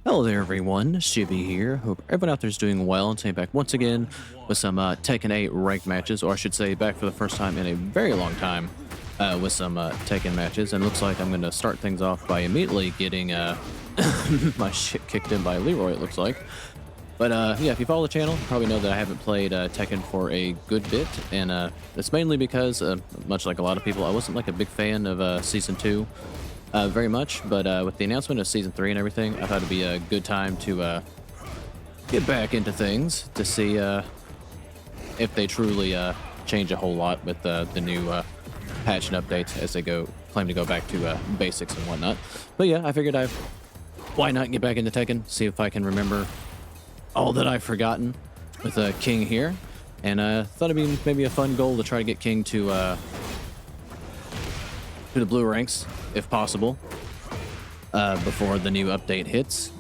Hello there, everyone. Shibby here. Hope everyone out there is doing well. And back once again with some Tekken 8 ranked matches, or I should say, back for the first time in a very long time with some Tekken matches. And it looks like I'm going to start things off by immediately getting my shit kicked in by Leroy. It looks like. But yeah, if you follow the channel, you probably know that I haven't played Tekken for a good bit, and it's mainly because, much like a lot of people, I wasn't like a big fan of Season 2. Very much, but with the announcement of Season 3 and everything, I thought it'd be a good time to get back into things to see if they truly change a whole lot with the new patch and updates as they claim to go back to basics and whatnot. But yeah, I figured why not get back into Tekken, see if I can remember all that I've forgotten with King here, and thought it'd be maybe a fun goal to try to get King to the blue ranks, if possible, before the new update hits.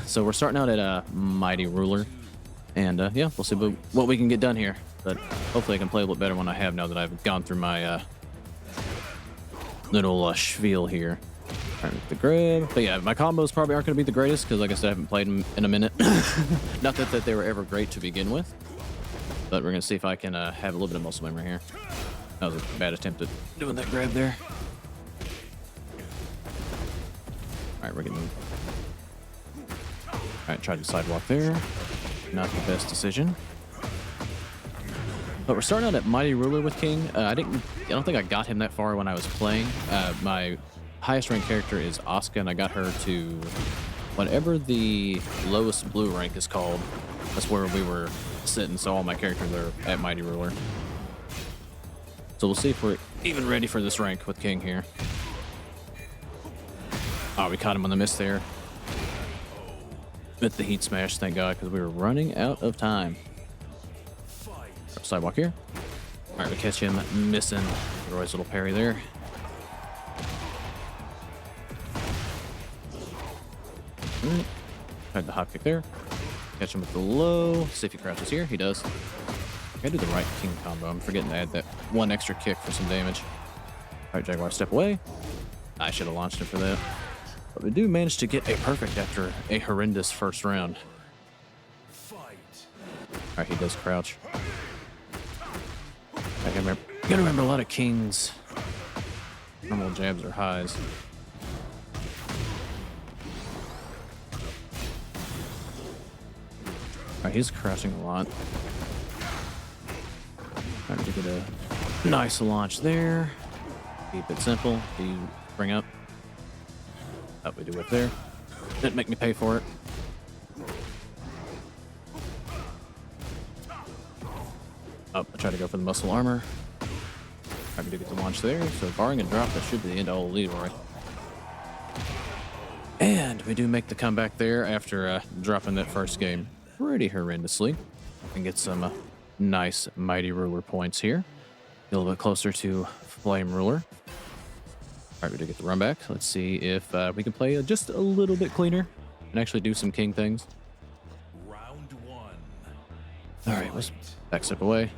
So we're starting out at a Mighty Ruler, and yeah, we'll see what we can get done here. But hopefully I can play a little better when I have, now that I've gone through my little spiel here. All right, the grab. But yeah, my combos probably aren't going to be the greatest, because like I said, I haven't played them in a minute. Not that they were ever great to begin with, but we're going to see if I can have a little bit of muscle memory here. That was a bad attempt at doing that grab there. Alright, we're getting... Alright, tried the sidewalk there. Not the best decision. But we're starting out at Mighty Ruler with King. I don't think I got him that far when I was playing. My highest ranked character is Asuka, and I got her to whatever the lowest blue rank is called. That's where we were sitting, so all my characters are at Mighty Ruler. So we'll see if we're even ready for this rank with King here. Oh, we caught him on the miss there. With the heat smash, thank God, because we were running out of time. Sidewalk here. Alright, we catch him missing Leroy's little parry there. Tried the hop kick there. Catch him with the low. See if he crouches here. He does. I do the right King combo. I'm forgetting to add that one extra kick for some damage. Alright, Jaguar, step away. I should have launched him for that. But we do manage to get a perfect after a horrendous first round. Alright, he does crouch. I gotta remember a lot of King's normal jabs or highs. Alright, he's crouching a lot. Alright, to get a nice launch there. Keep it simple. Do you bring up? Oh, we do whip there. Didn't make me pay for it. Oh, I tried to go for the muscle armor. I do get the launch there, so barring a drop, that should be the end of old Leroy. And we do make the comeback there after dropping that first game pretty horrendously. And get some nice Mighty Ruler points here. A little bit closer to Flame Ruler. Alright, we do get the run back. Let's see if we can play just a little bit cleaner and actually do some King things. Round one. Alright, let's back step away.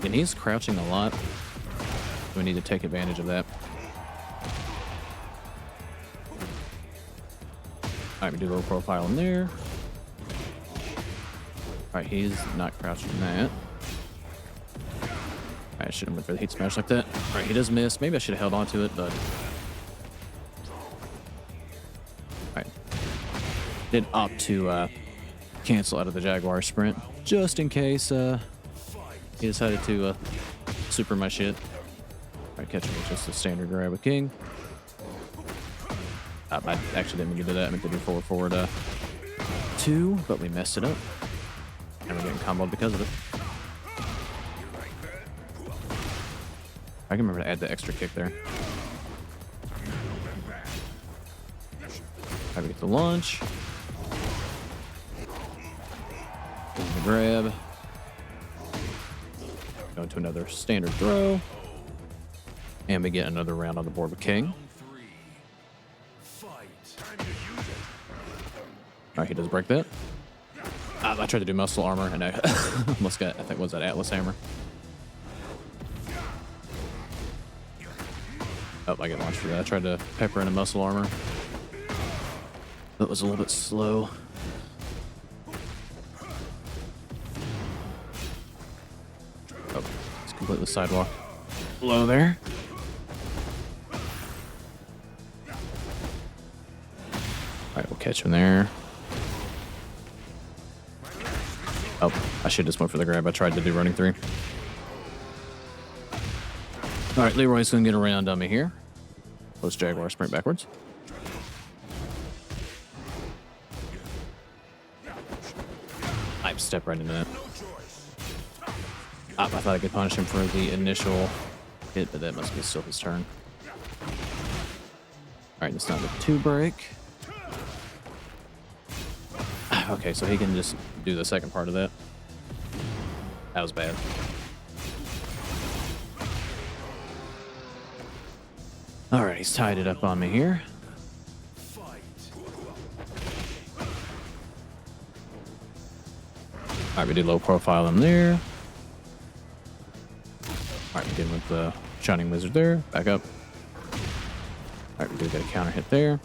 And he's crouching a lot. We need to take advantage of that. Alright, we do low profile in there. Alright, he's not crouching that. I should have went for the heat smash like that. Alright, he does miss. Maybe I should have held on to it, but... Alright. Did opt to cancel out of the Jaguar sprint, just in case he decided to super my shit. Alright, catch him with just a standard grab with King. I actually didn't mean to do that. I meant to do forward 2, but we messed it up. And we're getting comboed because of it. I can remember to add the extra kick there. How do we get the launch? The grab. Go into another standard throw. And we get another round on the board with King. Alright, he does break that. I tried to do muscle armor and I almost got, I think, was that Atlas hammer? Oh, I get launched for that. I tried to pepper in a muscle armor. That was a little bit slow. Oh, it's completely sidewalk. Low there. Alright, we'll catch him there. Oh, I should just went for the grab. I tried to do running 3. Alright, Leroy's gonna get around on me here. Let's Jaguar sprint backwards. I step right into that. I thought I could punish him for the initial hit, but that must be still his turn. Alright, it's not the 2 break. Okay, so he can just do the second part of that. That was bad. Alright, he's tied it up on me here. Alright, we did low profile him there. Alright, begin with the Shining Wizard there. Back up. Alright, we do get a counter hit there.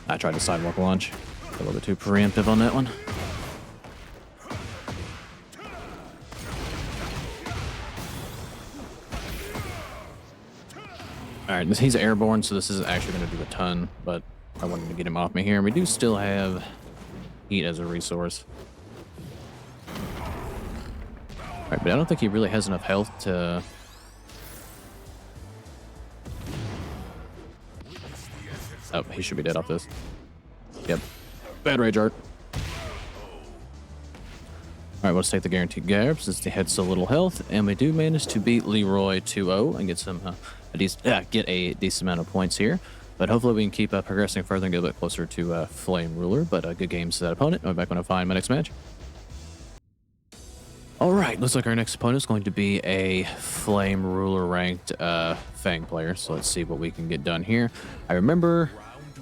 I tried to sidewalk launch. A little bit too preemptive on that one. Alright, he's airborne, so this isn't actually going to do a ton, but I wanted to get him off me here. And we do still have heat as a resource. Alright, but I don't think he really has enough health to... Oh, he should be dead off this. Yep. Bad rage art. Alright, let's take the guaranteed grab since he had so little health. And we do manage to beat Leroy 2-0 and get some get a decent amount of points here. But hopefully we can keep progressing further and get a bit closer to Flame Ruler. But good games to that opponent. I'll be back when I find my next match. Alright, looks like our next opponent is going to be a Flame Ruler ranked Feng player. So let's see what we can get done here. I remember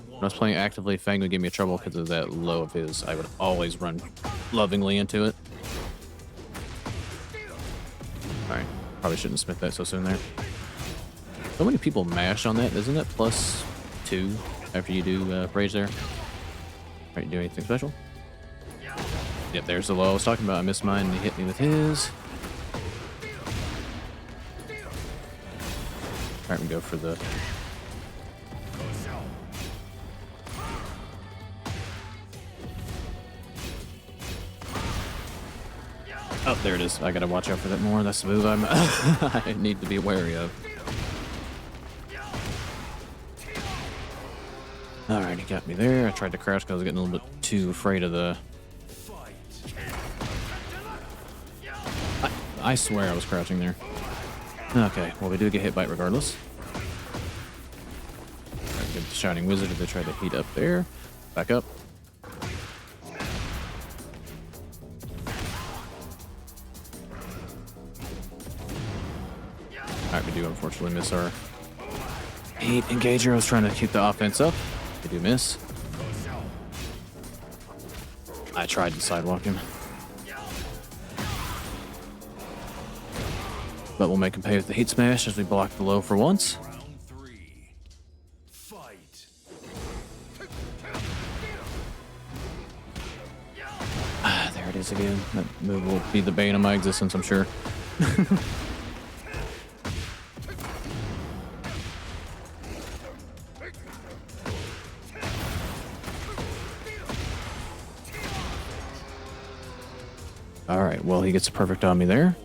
when I was playing actively, Feng would give me trouble because of that low of his. I would always run lovingly into it. Alright, probably shouldn't smith that so soon there. So many people mash on that. Isn't that +2 after you do rage there? Alright, you do anything special? Yep, there's the low I was talking about. I missed mine and he hit me with his. Alright, we go for the... Oh, there it is. I gotta watch out for that more. That's the move I need to be wary of. Alright, he got me there. I tried to crouch because I was getting a little bit too afraid of the... I swear I was crouching there. Okay, well we do get hit by it regardless. Alright, get the Shining Wizard if they try to heat up there. Back up. Alright, we do unfortunately miss our heat engager. I was trying to keep the offense up. We do miss. I tried to sidewalk him. But we'll make him pay with the heat smash as we block the low for once. Round 3. Fight. Ah, there it is again. That move will be the bane of my existence, I'm sure. Alright, well, he gets a perfect on me there.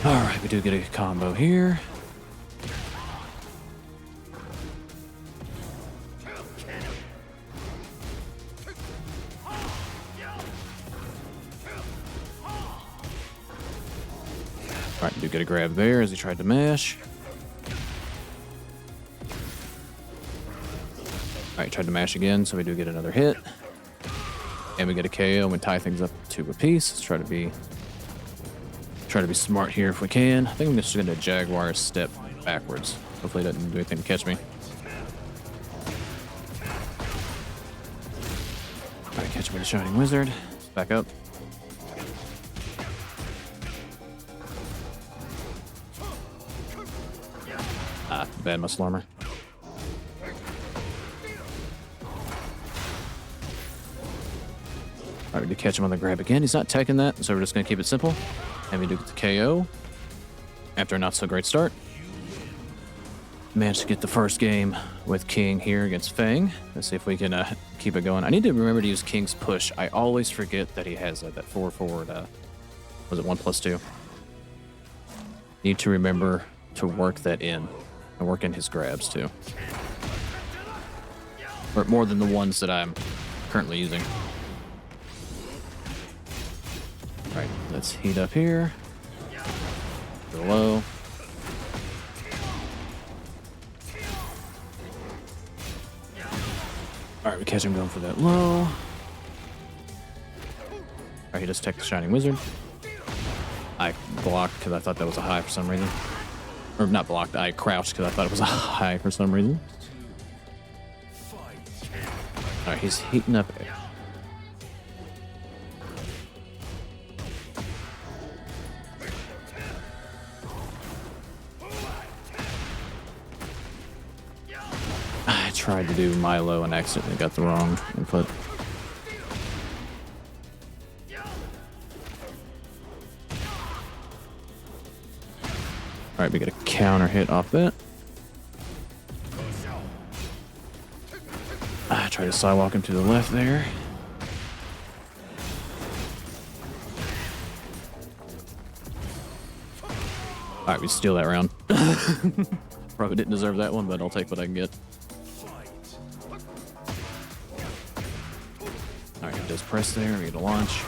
Alright, we do get a combo here. Alright, we do get a grab there as he tried to mash. Alright, tried to mash again, so we do get another hit. And we get a KO and we tie things up to a piece. Let's try to be smart here if we can. I think I'm just gonna Jaguar step backwards. Hopefully it doesn't do anything to catch me. Alright, catch me with a Shining Wizard. Back up. Bad muscle armor. All right, we do catch him on the grab again. He's not taking that, so we're just going to keep it simple. And we do get the KO after a not so great start. Managed to get the first game with King here against Feng. Let's see if we can keep it going. I need to remember to use King's push. I always forget that he has that forward. Was it 1+2? Need to remember to work that in and work in his grabs too. Or more than the ones that I'm currently using. All right, let's heat up here. Go low. All right, we catch him going for that low. All right, he just tech the Shining Wizard. I blocked because I thought that was a high for some reason. Or not blocked, I crouched because I thought it was a high for some reason. All right, he's heating up. I tried to do Milo and accidentally got the wrong input. All right, we get a counter hit off that. I try to sidewalk him to the left there. All right, we steal that round. Probably didn't deserve that one, but I'll take what I can get. All right, he does press there. We get a launch.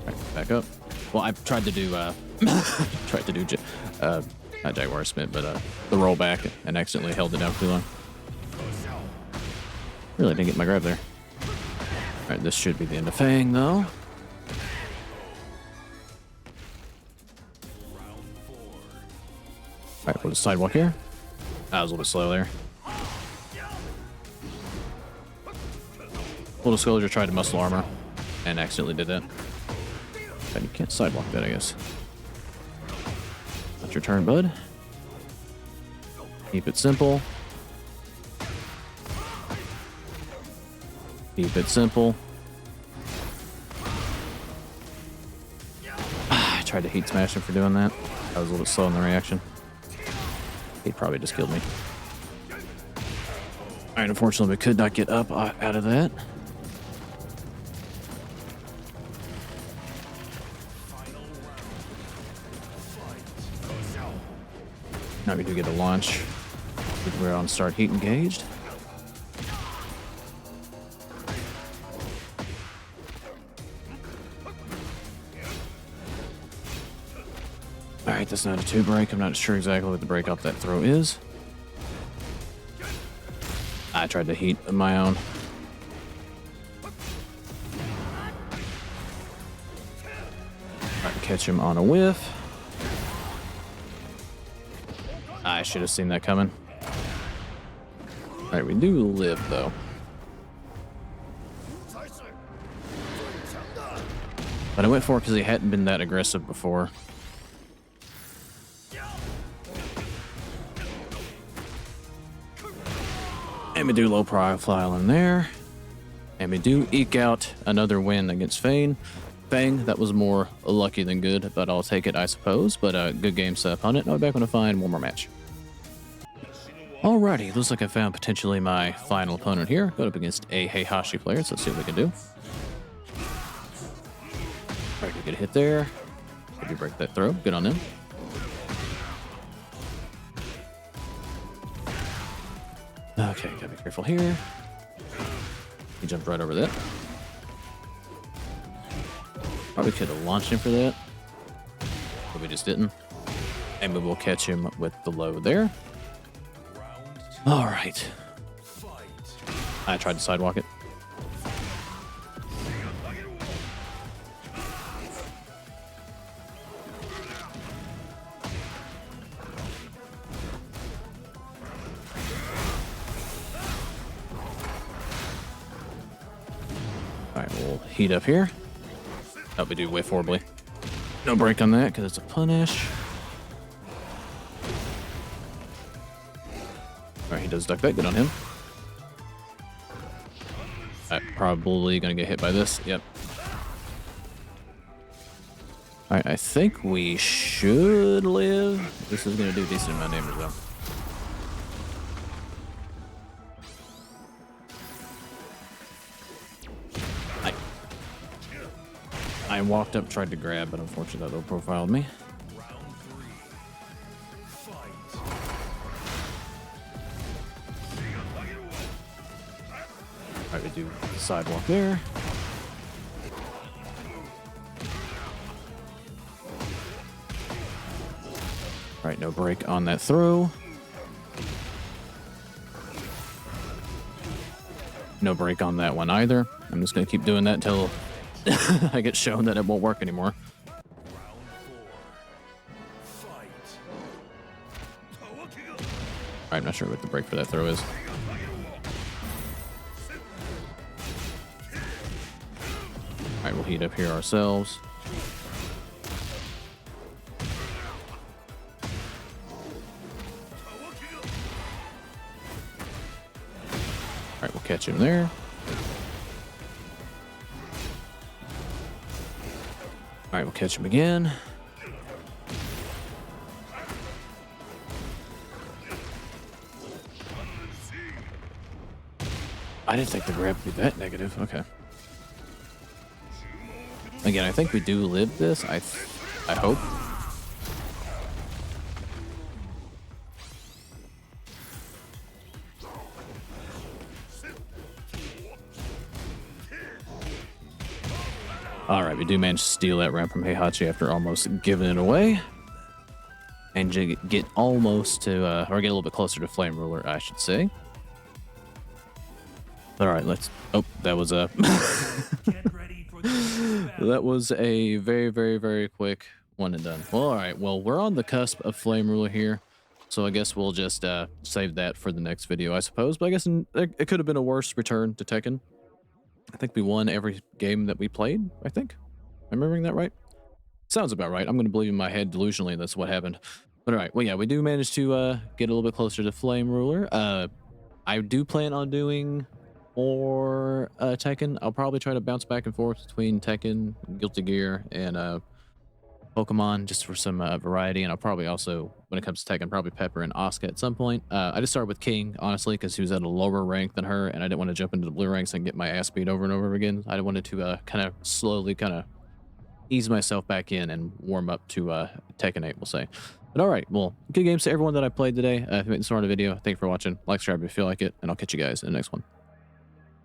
All right, back up. Well, I tried to do not Jaguar Smith, but the roll back and accidentally held it down for too long. Really didn't get my grab there. All right, this should be the end of Feng, though. All right, we'll just sidewalk here. I was a little bit slow there. Little Scourger tried to muscle armor and accidentally did that. But you can't sidewalk that, I guess. That's your turn, bud. Keep it simple. Keep it simple. I tried to heat smash him for doing that. I was a little bit slow in the reaction. He probably just killed me. Alright, unfortunately, we could not get up out of that. Now we do get a launch. We're on start heat engaged. Alright, that's not a 2 break. I'm not sure exactly what the break off that throw is. I tried to heat of my own. Alright, catch him on a whiff. I should have seen that coming. Alright, we do live, though. But I went for it because he hadn't been that aggressive before. And we do low profile in there. And we do eke out another win against Feng. That was more lucky than good, but I'll take it, I suppose. But good game set opponent. I'll be back when I find one more match. Alrighty, looks like I found potentially my final opponent here. Go up against a Heihachi player, so let's see what we can do. Alright, we get a hit there. Maybe break that throw. Good on them. Okay, gotta be careful here. He jumped right over that. Probably could have launched him for that, but we just didn't. And we will catch him with the low there. All right. I tried to sidewalk it. All right, we'll heat up here. Oh, we do whiff horribly. No break on that because it's a punish. he does duck that. Good on him. Probably gonna get hit by this. Yep. All right, I think we should live. This is gonna do a decent amount of damage though. I walked up, tried to grab, but unfortunately that low profiled me. Alright, we do the sidewalk there. Alright, no break on that throw. No break on that one either. I'm just gonna keep doing that till I get shown that it won't work anymore. I'm not sure what the break for that throw is. Alright, we'll heat up here ourselves. Alright, we'll catch him there. Alright, we'll catch him again. I didn't think the grab would be that negative. Okay. Again, I think we do live this. I hope. All right, we do manage to steal that ramp from Heihachi after almost giving it away. And get almost to, or get a little bit closer to Flame Ruler, I should say. All right, let's, oh, that was a, that was a very, very, very quick one and done. Well, all right, well, we're on the cusp of Flame Ruler here. So I guess we'll just save that for the next video, I suppose. But I guess it could have been a worse return to Tekken. I think we won every game that we played, I think. Am I remembering that right? Sounds about right. I'm going to believe in my head delusionally that's what happened. But all right, well, yeah, we do manage to get a little bit closer to Flame Ruler. I do plan on doing more Tekken. I'll probably try to bounce back and forth between Tekken, Guilty Gear, and Pokemon just for some variety. And I'll probably also, when it comes to Tekken, probably pepper in Asuka at some point. I just started with King, honestly, because he was at a lower rank than her, and I didn't want to jump into the blue ranks and get my ass beat over and over again. I wanted to kind of slowly kind of ease myself back in and warm up to Tekken 8, we'll say. But all right, well, good games to everyone that I played today. If you made this sort of video, thank you for watching. Like, subscribe if you feel like it, and I'll catch you guys in the next one.